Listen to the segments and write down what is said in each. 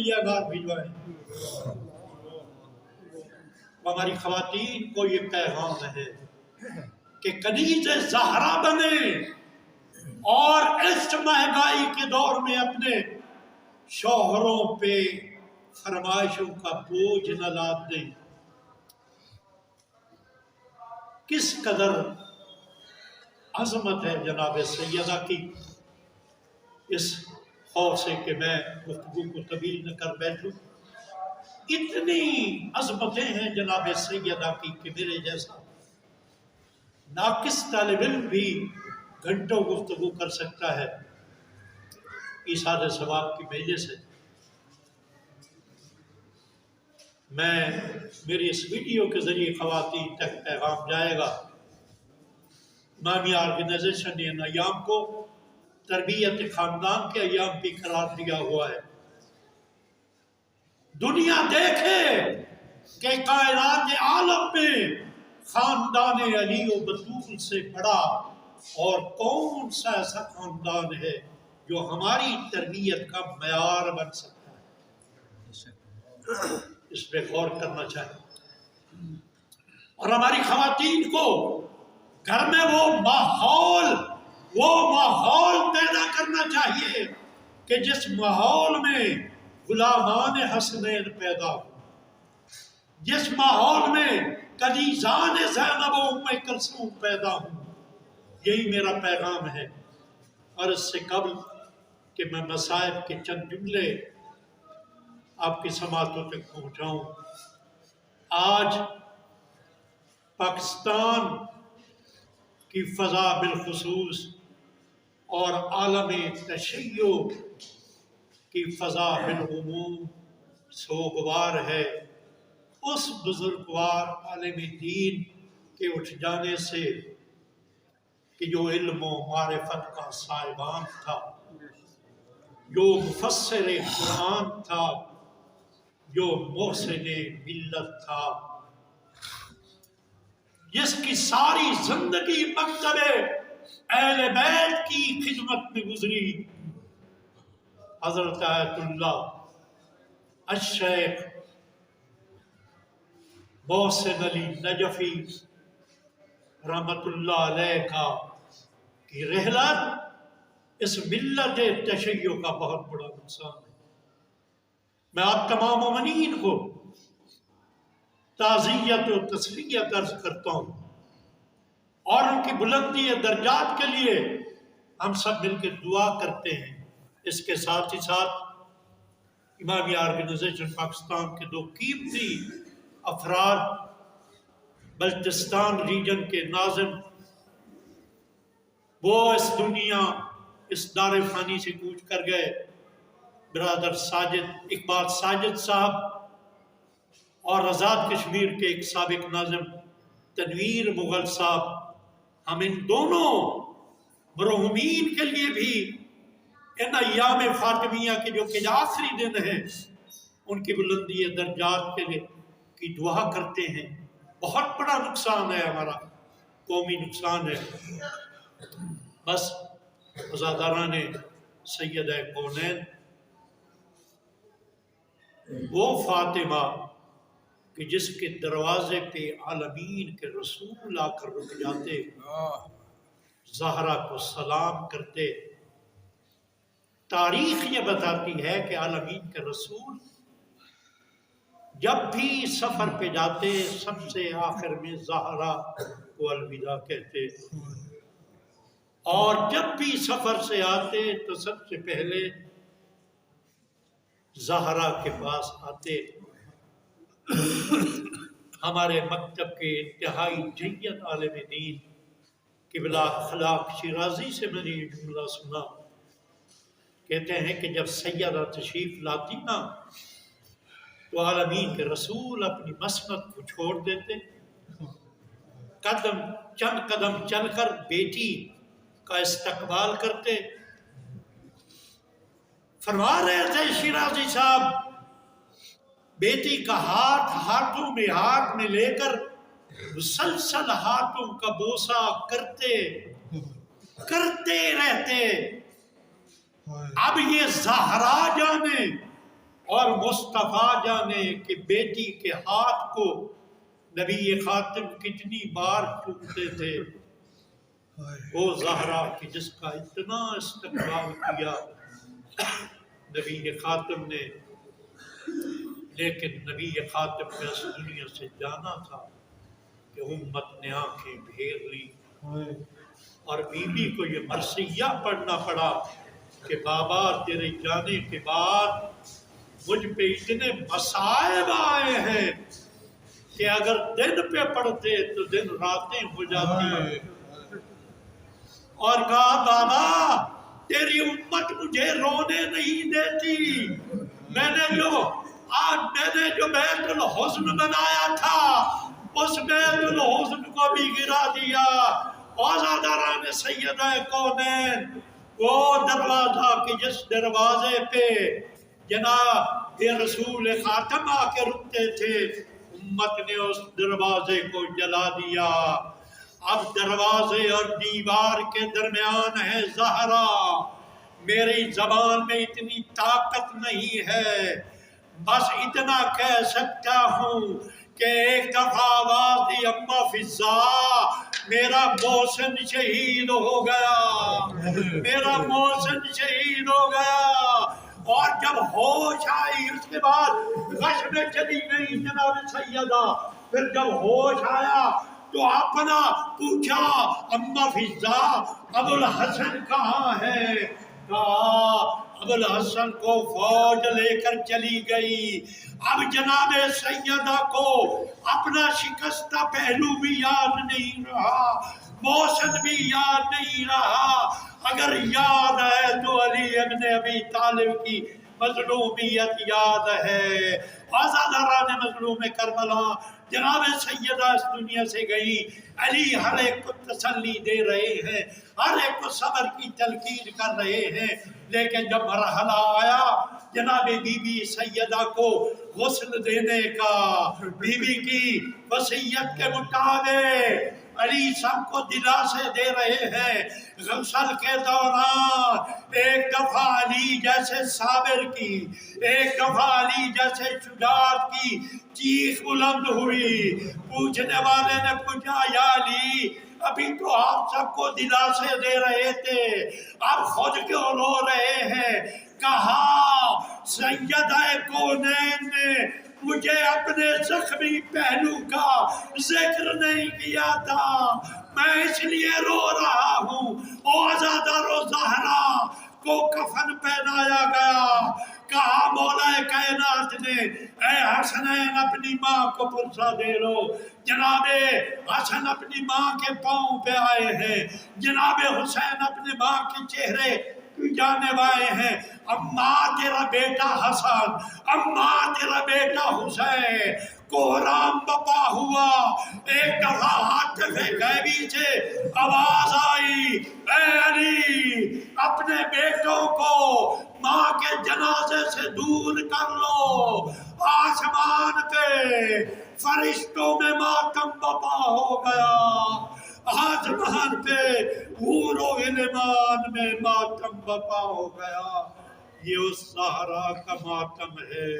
تیار بھجوائیں. ہماری خواتین کو یہ پیغام ہے کہ کنیز زہرا بنے اور اس مہنگائی کے دور میں اپنے شوہروں پہ فرمائشوں کا بوجھ نہ لاد دیں. کس قدر عظمت ہے جناب سیدہ کی. اس خوف سے کہ میں گفتگو کو طویل نہ کر بیٹھوں، اتنی عظمتیں ہیں جناب سیدہ کی کہ میرے جیسا ناقص طالب علم بھی گھنٹوں گفتگو کر سکتا ہے. ایثار ثواب کی مجلس ہے. میری اس ویڈیو کے ذریعے خواتین تک پیغام جائے گا. اسلامی آرگنائزیشن نے ان ایام کو تربیت خاندان کے ایام بھی قرار دیا ہوا ہے. دنیا دیکھے کہ کائنات عالم میں خاندان علی و بطول سے بڑا اور کون سا ایسا خاندان ہے جو ہماری تربیت کا معیار بن سکتا ہے. اس پہ غور کرنا چاہیے. اور ہماری خواتین کو گھر میں وہ ماحول پیدا کرنا چاہیے کہ جس ماحول میں غلامان حسنین پیدا ہو، جس ماحول میں کنیزان زینب و ام کلثوم پیدا ہوں. یہی میرا پیغام ہے. اور اس سے قبل کہ میں مسائل کے چند جملے آپ کی سماعتوں تک پہنچاؤں، آج پاکستان کی فضا بالخصوص اور عالم تشیع کی فضا بالعموم سوگوار ہے اس بزرگوار عالم دین کے اٹھ جانے سے کہ جو علم و معرفت کا صاحبان تھا، جو مفسر قرآن تھا، جو محسن ملت تھا، جس کی ساری زندگی مکتب اہل بیت کی خدمت میں گزری، حضرت آیت اللہ الشیخ محسن علی نجفی رحمت اللہ علیہ کی رحلت اس ملت تشیع کا بہت بڑا نقصان ہے. میں آپ تمام مومنین کو تعزیت و تسلیت عرض کرتا ہوں اور ان کی بلندی درجات کے لیے ہم سب مل کے دعا کرتے ہیں. اس کے ساتھ ہی ساتھ امامی آرگنائزیشن پاکستان کے دو قیمتی افراد بلوچستان ریجن کے ناظم، وہ اس دنیا اس دار فانی سے کوچ کر گئے، برادر اقبال ساجد صاحب اور آزاد کشمیر کے ایک سابق ناظم تنویر مغل صاحب. ہم ان دونوں مرحومین کے لیے بھی ان ایام فاطمیہ کے جو کہ آخری دن ہیں ان کی بلندی درجات کے لیے کی دعا کرتے ہیں. بہت بڑا نقصان ہے، ہمارا قومی نقصان ہے. بس عزاداران سیدہ کونین، وہ فاطمہ کہ جس کے دروازے پہ عالمین کے رسول آ کر رک جاتے، زہرا کو سلام کرتے. تاریخ یہ بتاتی ہے کہ عالمین کے رسول جب بھی سفر پہ جاتے سب سے آخر میں زہرا کو الوداع کہتے، اور جب بھی سفر سے آتے تو سب سے پہلے زہرا کے پاس آتے. ہمارے مکتب کے انتہائی جید عالم دین قبلہ اخلاق شیرازی سے میں نے یہ جملہ سنا. کہتے ہیں کہ جب سیدہ تشریف لاتی نا تو عالمین کے رسول اپنی مسند کو چھوڑ دیتے، چند قدم چل کر بیٹی کا استقبال کرتے. فرما رہے تھے شیرازی صاحب، بیٹی کا ہاتھ میں لے کر مسلسل ہاتھوں کا بوسہ کرتے رہتے. اب یہ زہرا جانے اور مصطفیٰ جانے کہ بیٹی کے ہاتھ کو نبی خاتم کتنی بار چومتے تھے، وہ زہرا کہ جس کا اتنا استقبال کیا نبی خاتم نے، لیکن نبی خاتم نے اس دنیا سے جانا تھا کہ امت نے آنکھیں پھیر لی، اور بی بی کو یہ مرثیہ پڑھنا پڑا کہ بابا تیرے جانے کے بعد مجھ پہ اتنے مصائب آئے ہیں کہ اگر دن پہ پڑھتے تو دن راتیں ہو جاتی، اور کہا بابا تیری امت مجھے رونے نہیں دیتی، میں نے جو بیت الحزن بنایا تھا اس بیت الحزن کو بھی گرا دیا۔ عزاداران سیدہ کونین، وہ دروازہ کہ جس دروازے پہ جناب رسول خاتم آ کے رکتے تھے، امت نے اس دروازے کو جلا دیا۔ اب دروازے اور دیوار کے درمیان ہے زہرا، میری زبان میں اتنی طاقت نہیں ہے، بس اتنا کہہ سکتا ہوں کہ ایک دفعہ آواز دی اما فضا میرا محسن شہید ہو گیا، میرا محسن شہید ہو گیا، اور جب ہوش آئی اس کے بعد غش میں چلی گئی جناب سیدہ، پھر جب ہوش آیا تو اپنا پوچھا اما فضا ابو الحسن کہاں ہے؟ کہا ابو الحسن کو فوج لے کر چلی گئی۔ اب جناب سیدہ کو اپنا شکستہ پہلو بھی یاد نہیں رہا، محسن بھی یاد نہیں رہا، اگر یاد ہے تو علی ابن ابی طالب کی مظلومیت یاد ہے۔ آزاداران مظلوم کربلا، جناب سیدہ اس دنیا سے گئی، علی ہر ایک کو تسلی دے رہے ہیں، ہر ایک کو صبر کی تلقین کر رہے ہیں، لیکن جب مرحلہ آیا جناب بی بی سیدہ کو غسل دینے کا، بی بی کی وصیت کے مطابق علی سب کو دلاسے دے رہے ہیں۔ غسل کے دوران ایک دفعہ علی جیسے صابر کی، ایک دفعہ علی جیسے شجاعت کی چیخ بلند ہوئی۔ پوچھنے والے نے پوچھا یا علی ابھی تو آپ سب کو دلاسے دے رہے تھے، آپ خود کیوں رو رہے ہیں؟ کہا سیدہ کونین نے مجھے اپنے زخمی پہلو کا ذکر نہیں کیا تھا، میں اس لیے رو رہا ہوں۔ عزادار و زہرا کو کفن پہنایا گیا، کہا مولا کائنات نے اے حسنین اپنی ماں کو پرسہ دے لو۔ جناب حسن اپنی ماں کے پاؤں پہ آئے ہیں، جناب حسین اپنے ماں کے چہرے جانے والے ہیں، اماں تیرا بیٹا حسن، اماں تیرا بیٹا حسین کوہرام بپا ہوا۔ ایک دفعہ حاطف غیبی سے آواز آئی اے علی اپنے بیٹوں کو ماں کے جنازے سے دور کر لو۔ آسمان پہ فرشتوں میں ماتم بپا ہو گیا، آسمان پہ حور و غلمان میں ماتم بپا ہو گیا۔ یہ اس زہرا کا ماتم ہے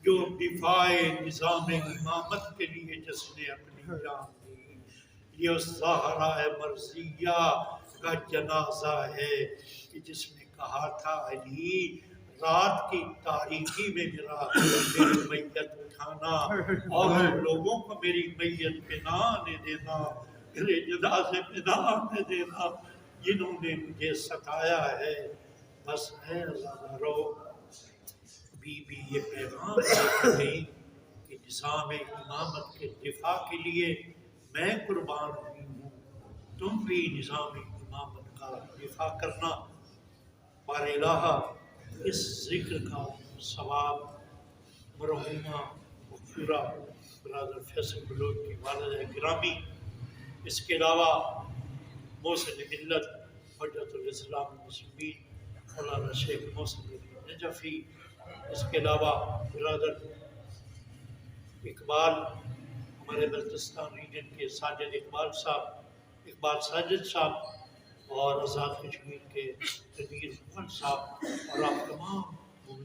جو دفاع نظام امامت کے لیے جس نے اپنی جان دی۔ یہ اس زہرا مرضیہ کا جنازہ ہے کہ جس نے کہا تھا علی رات کی تاریکی میں میری میت اٹھانا اور ان لوگوں کو میری میت پہ نہ آنے دینا، میرے جنازے پہ نہ آنے دینا جنہوں نے مجھے ستایا ہے۔ بس اے عزادارو، بی بی یہ پیغام دے گئی کہ نظام امامت کے دفاع کے لیے میں قربان ہوئی ہوں، تم بھی نظام امامت کا دفاع کرنا۔ بار الہ اس ذکر کا ثواب مرحومہ مغفورہ برادر فیصل بلوچ کی والدہ گرامی، اس کے علاوہ محسن ملت حجت الاسلام المسلمین مولانا شیخ محسن علی نجفی، اس کے علاوہ برادر اقبال ہمارے بلتستان ریجن کے ساجد اقبال صاحب، اقبال ساجد صاحب، اور آزاد کشمیر کے تنویر محمد صاحب، اور آپ تمام